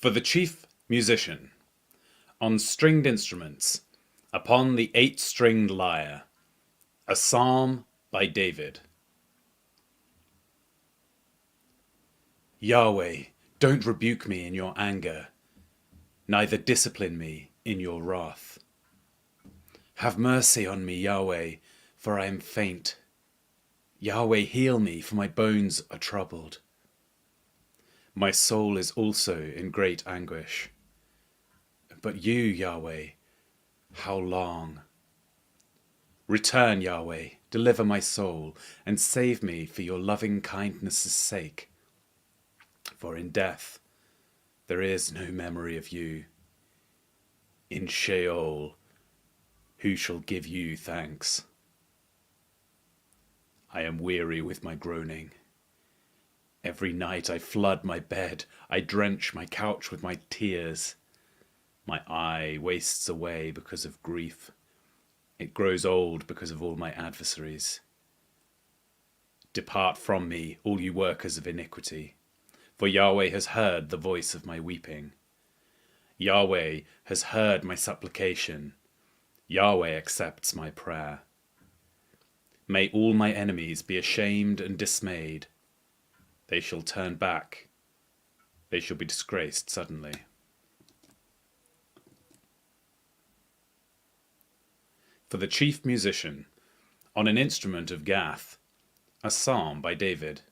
For the chief musician, on stringed instruments, upon the 8-stringed lyre, a psalm by David. Yahweh, don't rebuke me in your anger, neither discipline me in your wrath. Have mercy on me, Yahweh, for I am faint. Yahweh, heal me, for my bones are troubled. My soul is also in great anguish. But you, Yahweh, how long? Return, Yahweh, deliver my soul, and save me for your loving kindness' sake. For in death there is no memory of you. In Sheol, who shall give you thanks? I am weary with my groaning. Every night I flood my bed, I drench my couch with my tears. My eye wastes away because of grief. It grows old because of all my adversaries. Depart from me, all you workers of iniquity, for Yahweh has heard the voice of my weeping. Yahweh has heard my supplication. Yahweh accepts my prayer. May all my enemies be ashamed and dismayed. They shall turn back. They shall be disgraced suddenly. For the chief musician, on an instrument of Gath, a psalm by David.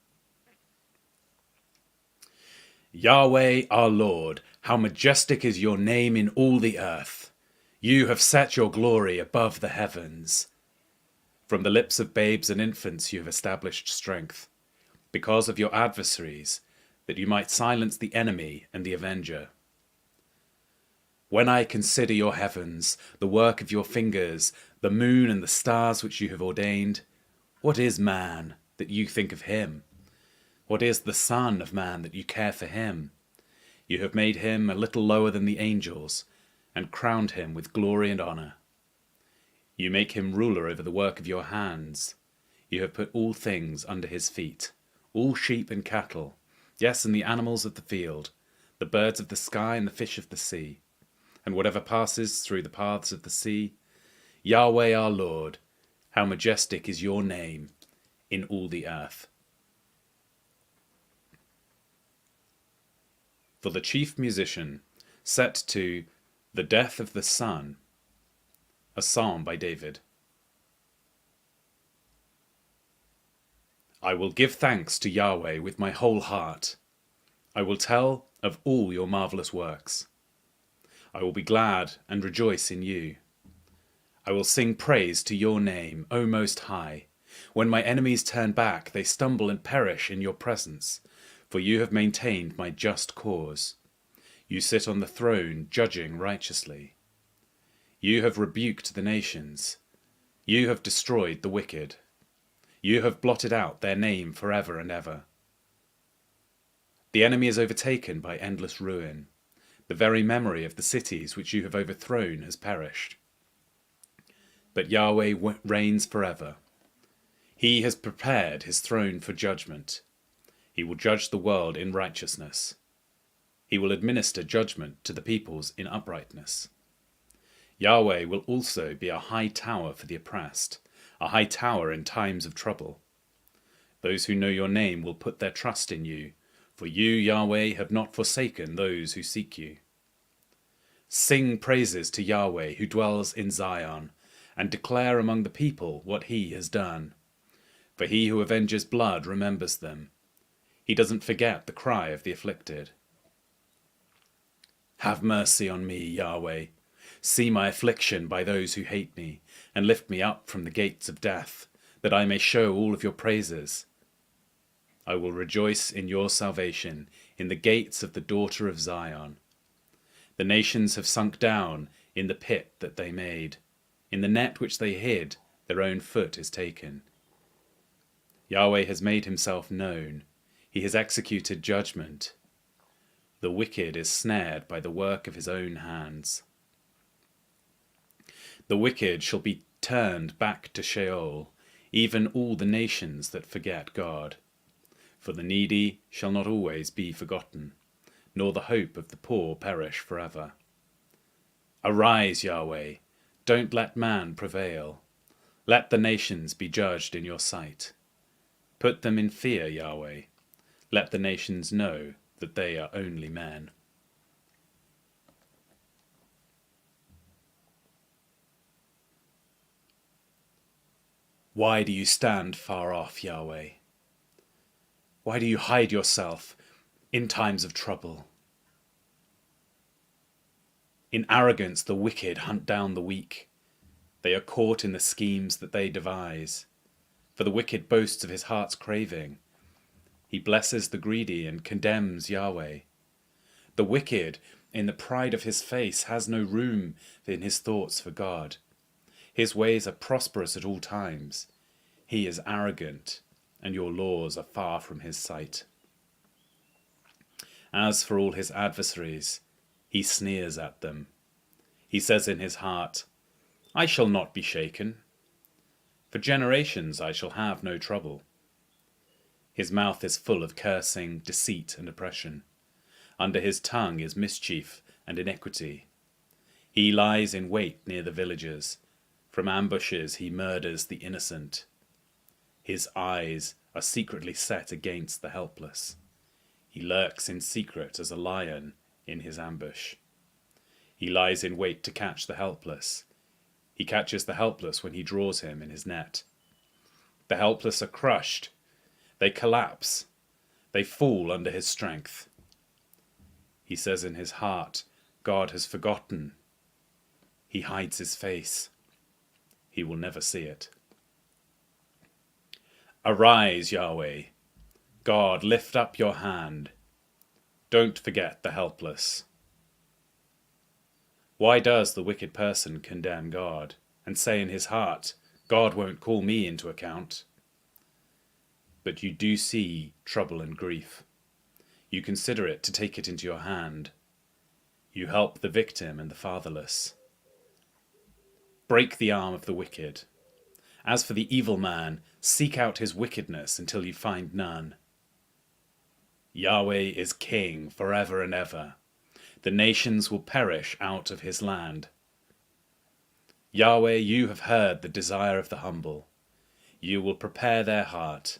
Yahweh our Lord, how majestic is your name in all the earth. You have set your glory above the heavens. From the lips of babes and infants you have established strength, because of your adversaries, that you might silence the enemy and the avenger. When I consider your heavens, the work of your fingers, the moon and the stars which you have ordained, what is man that you think of him? What is the son of man that you care for him? You have made him a little lower than the angels, and crowned him with glory and honor. You make him ruler over the work of your hands. You have put all things under his feet, all sheep and cattle, yes, and the animals of the field, the birds of the sky and the fish of the sea, and whatever passes through the paths of the sea. Yahweh our Lord, how majestic is your name in all the earth. For the chief musician, set to the death of the Son, a psalm by David. I will give thanks to Yahweh with my whole heart. I will tell of all your marvelous works. I will be glad and rejoice in you. I will sing praise to your name, O Most High. When my enemies turn back, they stumble and perish in your presence, for you have maintained my just cause. You sit on the throne, judging righteously. You have rebuked the nations. You have destroyed the wicked. You have blotted out their name forever and ever. The enemy is overtaken by endless ruin. The very memory of the cities which you have overthrown has perished. But Yahweh reigns forever. He has prepared his throne for judgment. He will judge the world in righteousness. He will administer judgment to the peoples in uprightness. Yahweh will also be a high tower for the oppressed, a high tower in times of trouble. Those who know your name will put their trust in you, for you, Yahweh, have not forsaken those who seek you. Sing praises to Yahweh who dwells in Zion, and declare among the people what he has done. For he who avenges blood remembers them. He doesn't forget the cry of the afflicted. Have mercy on me, Yahweh. See my affliction by those who hate me, and lift me up from the gates of death, that I may show all of your praises. I will rejoice in your salvation, in the gates of the daughter of Zion. The nations have sunk down in the pit that they made. In the net which they hid, their own foot is taken. Yahweh has made himself known. He has executed judgment. The wicked is snared by the work of his own hands. The wicked shall be turned back to Sheol, even all the nations that forget God. For the needy shall not always be forgotten, nor the hope of the poor perish forever. Arise, Yahweh, don't let man prevail. Let the nations be judged in your sight. Put them in fear, Yahweh. Let the nations know that they are only men. Why do you stand far off, Yahweh? Why do you hide yourself in times of trouble? In arrogance the wicked hunt down the weak. They are caught in the schemes that they devise. For the wicked boasts of his heart's craving. He blesses the greedy and condemns Yahweh. The wicked, in the pride of his face, has no room in his thoughts for God. His ways are prosperous at all times. He is arrogant, and your laws are far from his sight. As for all his adversaries, he sneers at them. He says in his heart, I shall not be shaken. For generations I shall have no trouble. His mouth is full of cursing, deceit, and oppression. Under his tongue is mischief and iniquity. He lies in wait near the villages. From ambushes he murders the innocent. His eyes are secretly set against the helpless. He lurks in secret as a lion in his ambush. He lies in wait to catch the helpless. He catches the helpless when he draws him in his net. The helpless are crushed. They collapse. They fall under his strength. He says in his heart, God has forgotten. He hides his face. He will never see it. Arise, Yahweh. God, lift up your hand. Don't forget the helpless. Why does the wicked person condemn God and say in his heart, God won't call me into account? But you do see trouble and grief. You consider it to take it into your hand. You help the victim and the fatherless. Break the arm of the wicked. As for the evil man, seek out his wickedness until you find none. Yahweh is king forever and ever. The nations will perish out of his land. Yahweh, you have heard the desire of the humble. You will prepare their heart.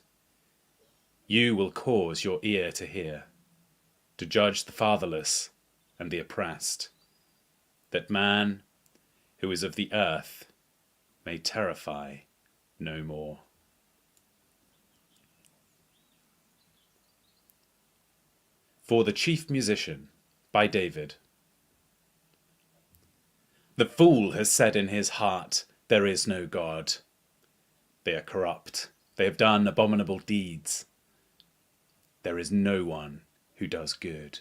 You will cause your ear to hear, to judge the fatherless and the oppressed, that man who is of the earth may terrify no more. For the Chief Musician, by David. The fool has said in his heart, there is no God. They are corrupt. They have done abominable deeds. There is no one who does good.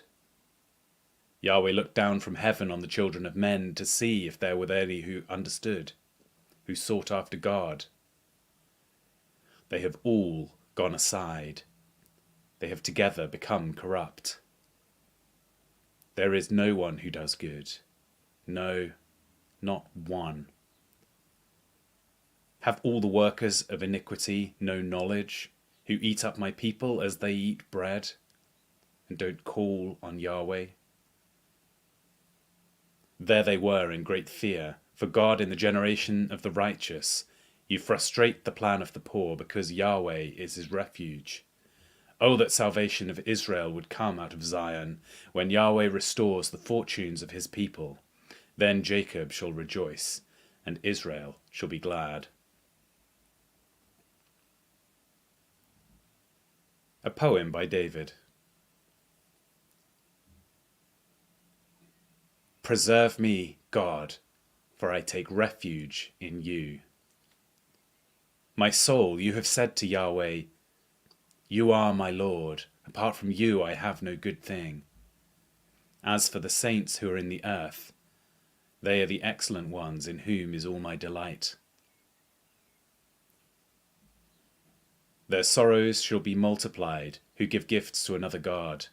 Yahweh looked down from heaven on the children of men to see if there were any who understood, who sought after God. They have all gone aside. They have together become corrupt. There is no one who does good. No, not one. Have all the workers of iniquity no knowledge, who eat up my people as they eat bread, and don't call on Yahweh? There they were in great fear, for God in the generation of the righteous. You frustrate the plan of the poor, because Yahweh is his refuge. Oh, that salvation of Israel would come out of Zion, when Yahweh restores the fortunes of his people. Then Jacob shall rejoice, and Israel shall be glad. A poem by David. Preserve me, God, for I take refuge in you. My soul, you have said to Yahweh, you are my Lord. Apart from you I have no good thing. As for the saints who are in the earth, they are the excellent ones in whom is all my delight. Their sorrows shall be multiplied, who give gifts to another god.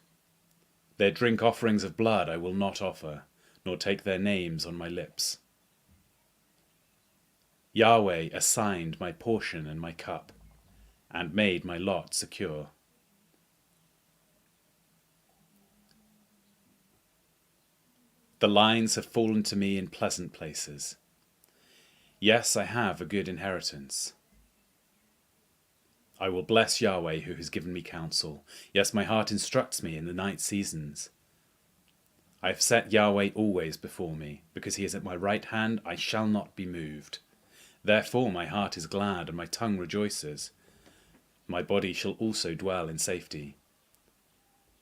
Their drink offerings of blood I will not offer, nor take their names on my lips. Yahweh assigned my portion and my cup, and made my lot secure. The lines have fallen to me in pleasant places. Yes, I have a good inheritance. I will bless Yahweh who has given me counsel. Yes, my heart instructs me in the night seasons. I have set Yahweh always before me. Because he is at my right hand, I shall not be moved. Therefore my heart is glad and my tongue rejoices. My body shall also dwell in safety.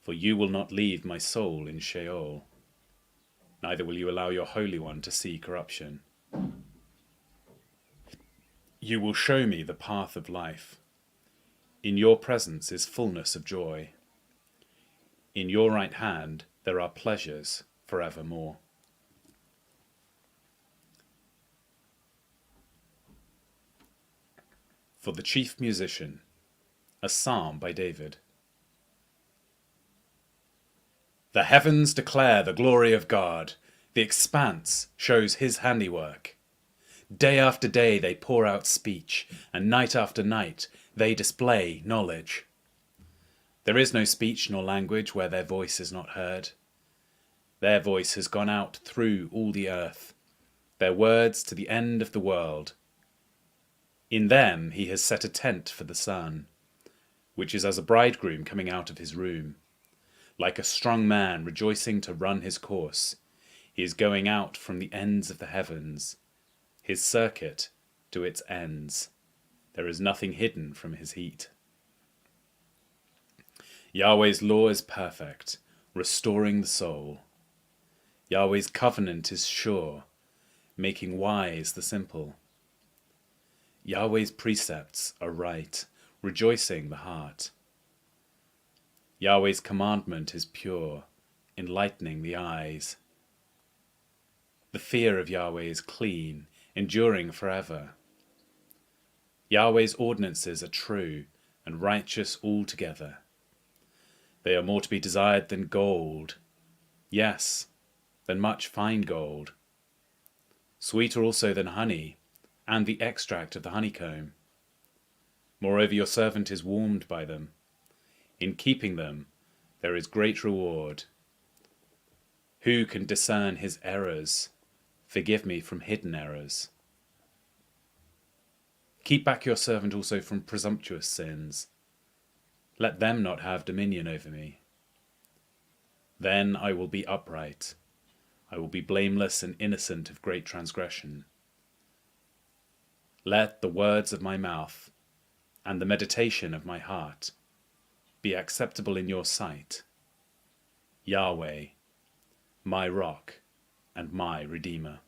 For you will not leave my soul in Sheol, neither will you allow your Holy One to see corruption. You will show me the path of life. In your presence is fullness of joy. In your right hand there are pleasures forevermore. For the chief musician, a psalm by David. The heavens declare the glory of God. The expanse shows his handiwork. Day after day they pour out speech, and night after night they display knowledge. There is no speech nor language where their voice is not heard. Their voice has gone out through all the earth, their words to the end of the world. In them he has set a tent for the sun, which is as a bridegroom coming out of his room. Like a strong man rejoicing to run his course, he is going out from the ends of the heavens, his circuit to its ends. There is nothing hidden from his heat. Yahweh's law is perfect, restoring the soul. Yahweh's covenant is sure, making wise the simple. Yahweh's precepts are right, rejoicing the heart. Yahweh's commandment is pure, enlightening the eyes. The fear of Yahweh is clean, enduring forever. Yahweh's ordinances are true and righteous altogether. They are more to be desired than gold, yes, than much fine gold. Sweeter also than honey, and the extract of the honeycomb. Moreover, your servant is warmed by them. In keeping them, there is great reward. Who can discern his errors? Forgive me from hidden errors. Keep back your servant also from presumptuous sins. Let them not have dominion over me. Then I will be upright. I will be blameless and innocent of great transgression. Let the words of my mouth and the meditation of my heart be acceptable in your sight, Yahweh, my rock and my redeemer.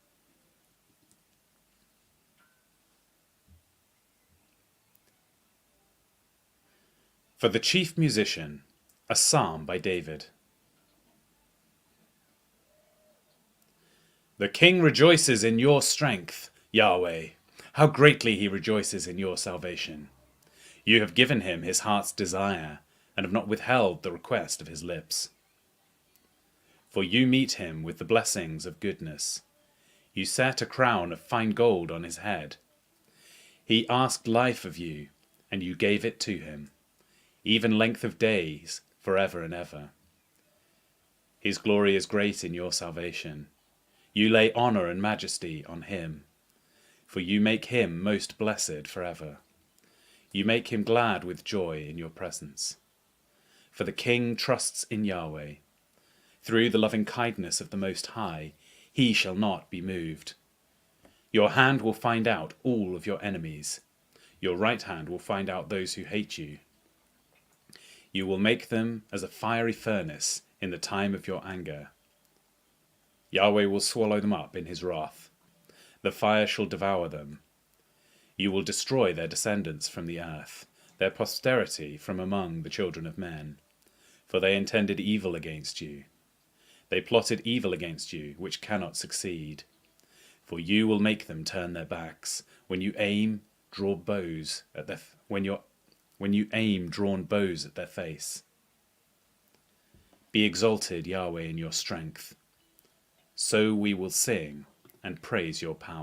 For the chief musician, a psalm by David. The king rejoices in your strength, Yahweh. How greatly he rejoices in your salvation. You have given him his heart's desire, and have not withheld the request of his lips. For you meet him with the blessings of goodness. You set a crown of fine gold on his head. He asked life of you, and you gave it to him, even length of days, forever and ever. His glory is great in your salvation. You lay honor and majesty on him, for you make him most blessed forever. You make him glad with joy in your presence. For the king trusts in Yahweh. Through the loving kindness of the Most High, he shall not be moved. Your hand will find out all of your enemies. Your right hand will find out those who hate you. You will make them as a fiery furnace in the time of your anger. Yahweh will swallow them up in his wrath. The fire shall devour them. You will destroy their descendants from the earth, their posterity from among the children of men. For they intended evil against you. They plotted evil against you, which cannot succeed. For you will make them turn their backs. When you aim, draw bows at their when you aim drawn bows at their face. Be exalted, Yahweh, in your strength. So we will sing and praise your power.